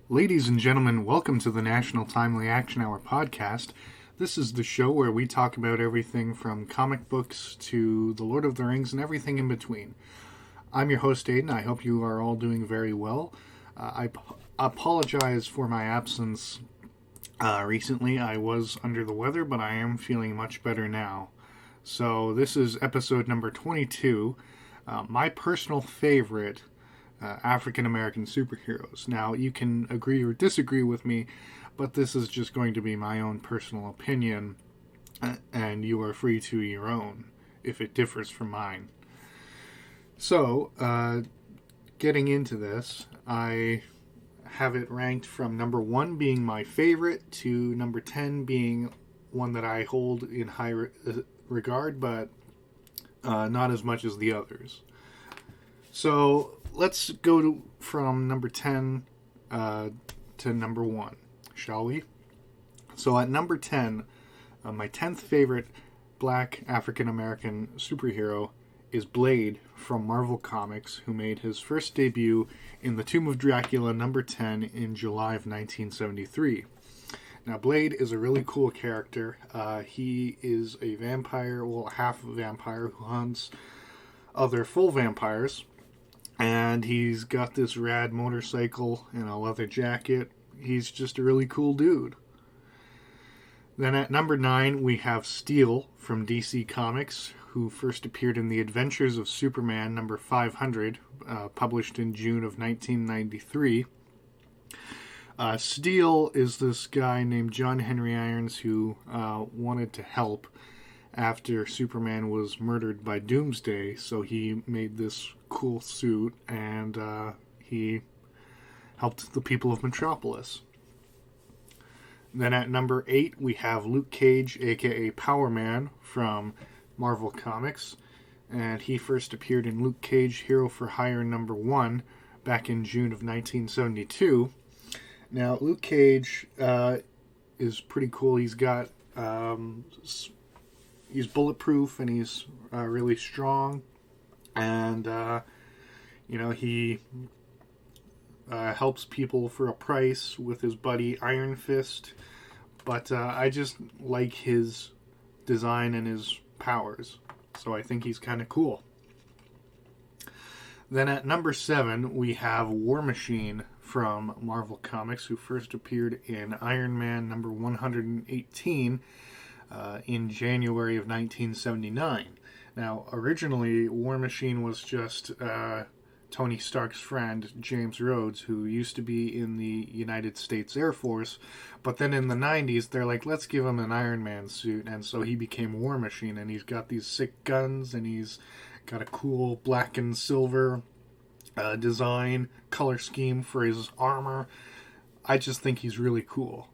Ladies and gentlemen, welcome to the National Timely Action Hour podcast. This is the show where we talk about everything from comic books to The Lord of the Rings and everything in between. I'm your host, Aiden. I hope you are all doing very well. I apologize for my absence recently. I was under the weather, but I am feeling much better now. So this is episode number 22. My personal favorite African American superheroes. Now, you can agree or disagree with me, but this is just going to be my own personal opinion, and you are free to your own if it differs from mine. So, getting into this, I have it ranked from number 1 being my favorite to number 10 being one that I hold in high regard, but not as much as the others. So, let's go from number 10 to number 1, shall we? So at number 10, my 10th favorite black African-American superhero is Blade from Marvel Comics, who made his first debut in The Tomb of Dracula number 10 in July of 1973. Now, Blade is a really cool character. He is a vampire, well, half vampire, who hunts other full vampires. And he's got this rad motorcycle and a leather jacket. He's just a really cool dude. Then at number 9, we have Steel from DC Comics, who first appeared in The Adventures of Superman number 500, published in June of 1993. Steel is this guy named John Henry Irons who wanted to help after Superman was murdered by Doomsday, so he made this cool suit and he helped the people of Metropolis. Then at number 8 we have Luke Cage, aka Power Man from Marvel Comics, and he first appeared in Luke Cage Hero for Hire number 1 back in June of 1972. Now Luke Cage is pretty cool. He's got he's bulletproof and he's really strong, and he helps people for a price with his buddy Iron Fist. But I just like his design and his powers, so I think he's kind of cool. Then at number 7 we have War Machine from Marvel Comics, who first appeared in Iron Man number 118 in January of 1979. Now, originally, War Machine was just Tony Stark's friend, James Rhodes, who used to be in the United States Air Force, but then in the 90s, they're like, let's give him an Iron Man suit, and so he became War Machine, and he's got these sick guns, and he's got a cool black and silver design, color scheme for his armor. I just think he's really cool.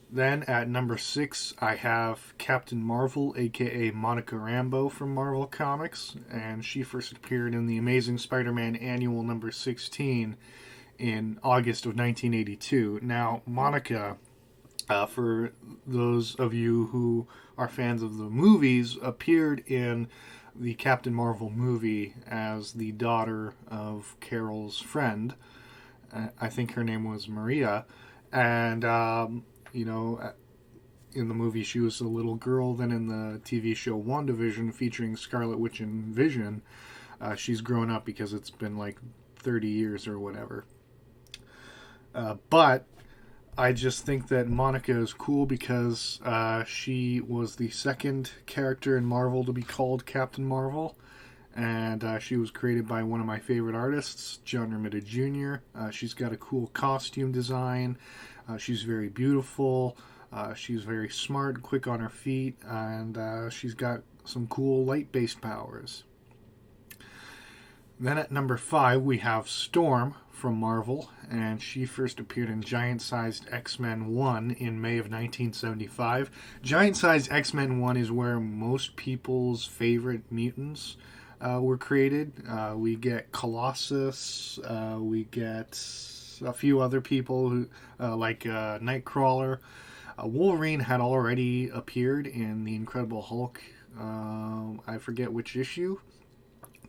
Then at number 6, I have Captain Marvel, aka Monica Rambeau from Marvel Comics, and she first appeared in the Amazing Spider-Man Annual number 16 in August of 1982. Now, Monica, for those of you who are fans of the movies, appeared in the Captain Marvel movie as the daughter of Carol's friend. I think her name was Maria, and in the movie she was a little girl. Then in the TV show WandaVision featuring Scarlet Witch and Vision, she's grown up because it's been like 30 years or whatever. But I just think that Monica is cool because she was the second character in Marvel to be called Captain Marvel. And she was created by one of my favorite artists, John Romita Jr. She's got a cool costume design. She's very beautiful. She's very smart, quick on her feet, and she's got some cool light-based powers. Then at number 5, we have Storm from Marvel, and she first appeared in Giant-Sized X-Men 1 in May of 1975. Giant-Sized X-Men 1 is where most people's favorite mutants were created. We get Colossus, we get a few other people who, like Nightcrawler. Wolverine had already appeared in The Incredible Hulk. I forget which issue,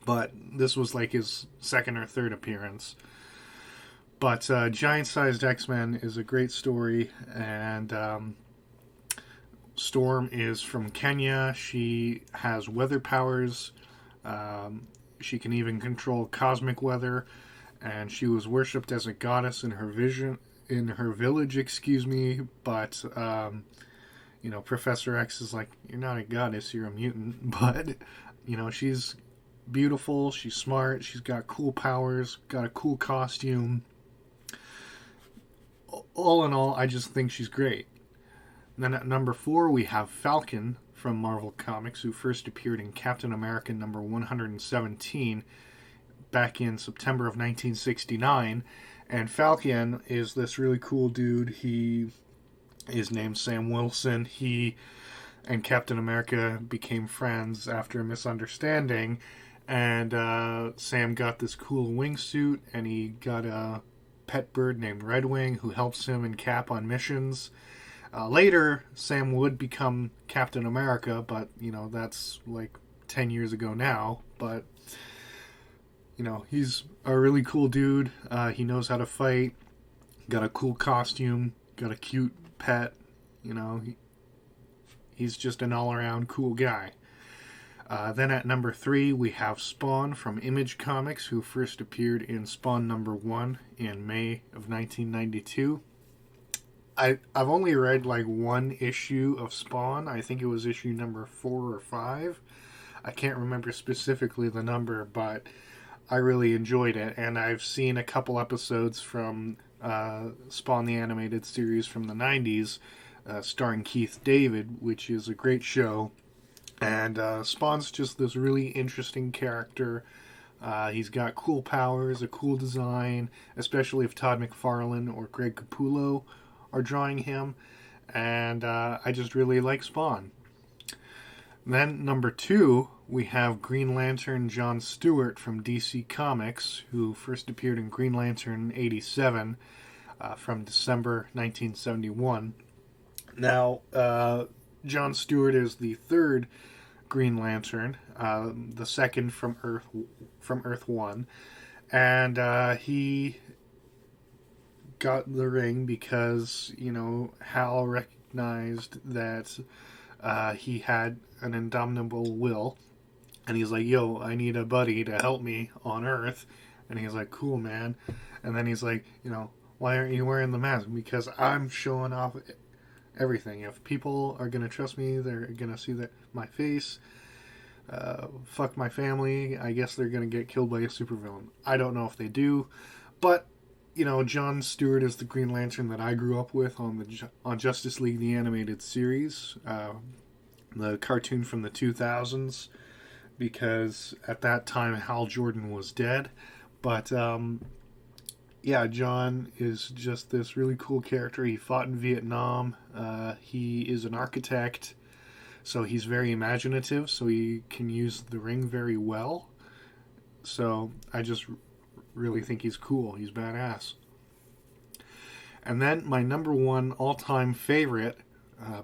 but this was like his second or third appearance. But Giant-Sized X-Men is a great story, and Storm is from Kenya. She has weather powers. She can even control cosmic weather, and she was worshipped as a goddess in her village. Excuse me, but Professor X is like, you're not a goddess, you're a mutant. But she's beautiful. She's smart. She's got cool powers. Got a cool costume. All in all, I just think she's great. And then at number 4, we have Falcon from Marvel Comics, who first appeared in Captain America number 117 back in September of 1969. And Falcon is this really cool dude. He is named Sam Wilson. He and Captain America became friends after a misunderstanding. And Sam got this cool wingsuit, and he got a pet bird named Redwing who helps him and Cap on missions. Later, Sam would become Captain America, but, that's like 10 years ago now. But, he's a really cool dude. He knows how to fight, got a cool costume, got a cute pet. He's just an all-around cool guy. Then at number 3, we have Spawn from Image Comics, who first appeared in Spawn number 1 in May of 1992. I've only read like one issue of Spawn. I think it was issue number 4 or 5. I can't remember specifically the number, but I really enjoyed it. And I've seen a couple episodes from Spawn the Animated Series from the 90s, starring Keith David, which is a great show. And Spawn's just this really interesting character. He's got cool powers, a cool design, especially if Todd McFarlane or Greg Capullo are drawing him. And I just really like Spawn. Then number 2, we have Green Lantern John Stewart from DC Comics, who first appeared in Green Lantern 87 from December 1971. Now, John Stewart is the third Green Lantern, the second from Earth 1, and he got the ring because Hal recognized that he had an indomitable will, and he's like, yo, I need a buddy to help me on Earth. And he's like, cool, man. And then he's like, why aren't you wearing the mask? Because I'm showing off everything. If people are going to trust me, they're going to see my face. Fuck my family. I guess they're going to get killed by a supervillain. I don't know if they do. But, John Stewart is the Green Lantern that I grew up with on Justice League the Animated Series. The cartoon from the 2000s. Because at that time, Hal Jordan was dead. But, yeah, John is just this really cool character. He fought in Vietnam. He is an architect, so he's very imaginative, so he can use the ring very well. So I just really think he's cool. He's badass. And then my number 1 all-time favorite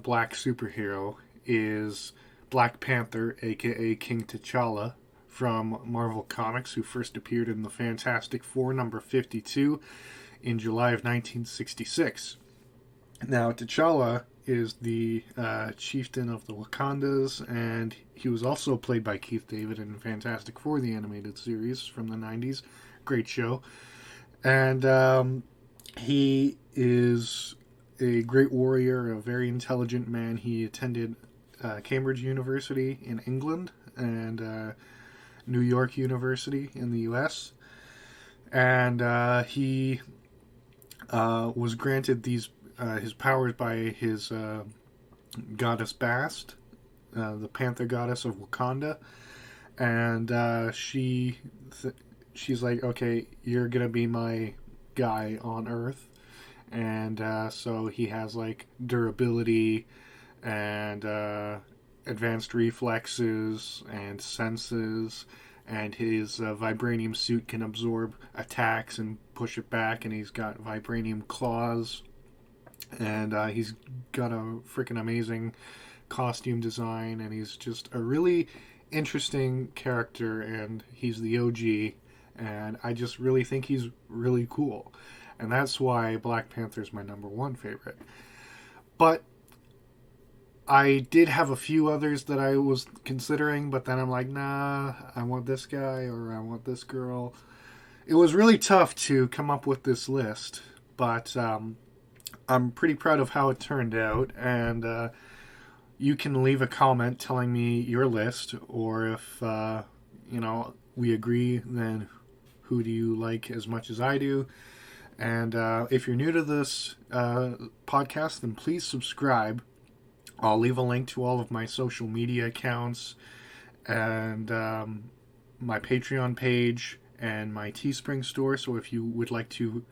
black superhero is Black Panther, a.k.a. King T'Challa, from Marvel Comics, who first appeared in the Fantastic Four number 52 in July of 1966. Now, T'Challa is the chieftain of the Wakandas, and he was also played by Keith David in Fantastic Four, the animated series from the 90s. Great show. And he is a great warrior, a very intelligent man. He attended Cambridge University in England and New York University in the U.S. And he was granted his powers by his goddess Bast, the Panther goddess of Wakanda. And she's like, okay, you're going to be my guy on Earth. And so he has like durability and advanced reflexes and senses, and his vibranium suit can absorb attacks and push it back, and he's got vibranium claws, and he's got a freaking amazing costume design, and he's just a really interesting character, and he's the OG, and I just really think he's really cool. And that's why Black Panther is my number one favorite. But I did have a few others that I was considering, but then I'm like, nah, I want this guy or I want this girl. It was really tough to come up with this list, but I'm pretty proud of how it turned out. And you can leave a comment telling me your list, or if we agree, then who do you like as much as I do? And if you're new to this podcast, then please subscribe. I'll leave a link to all of my social media accounts and my Patreon page and my Teespring store. So if you would like to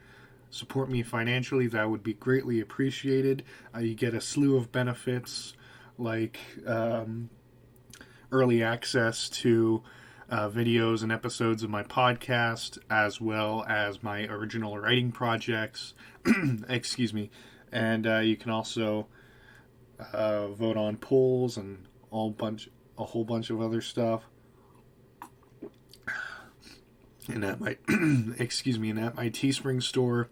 support me financially, that would be greatly appreciated. You get a slew of benefits like early access to videos and episodes of my podcast, as well as my original writing projects. Excuse me. And you can also vote on polls and a whole bunch of other stuff. And at my and at my Teespring store,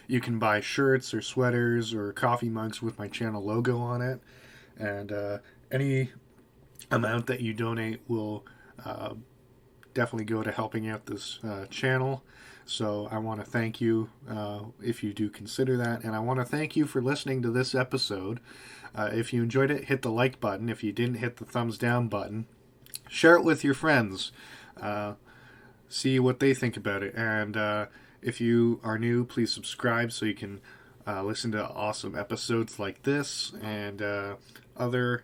you can buy shirts or sweaters or coffee mugs with my channel logo on it. And any amount that you donate will definitely go to helping out this channel. So I want to thank you if you do consider that. And I want to thank you for listening to this episode. If you enjoyed it, hit the like button. If you didn't, hit the thumbs down button. Share it with your friends. See what they think about it. And if you are new, please subscribe so you can listen to awesome episodes like this and other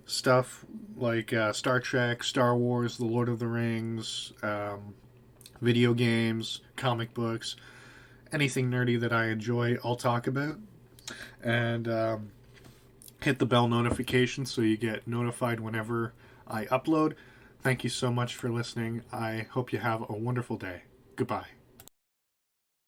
stuff like Star Trek, Star Wars, The Lord of the Rings, video games, comic books, anything nerdy that I enjoy, I'll talk about. And hit the bell notification so you get notified whenever I upload. Thank you so much for listening. I hope you have a wonderful day. Goodbye.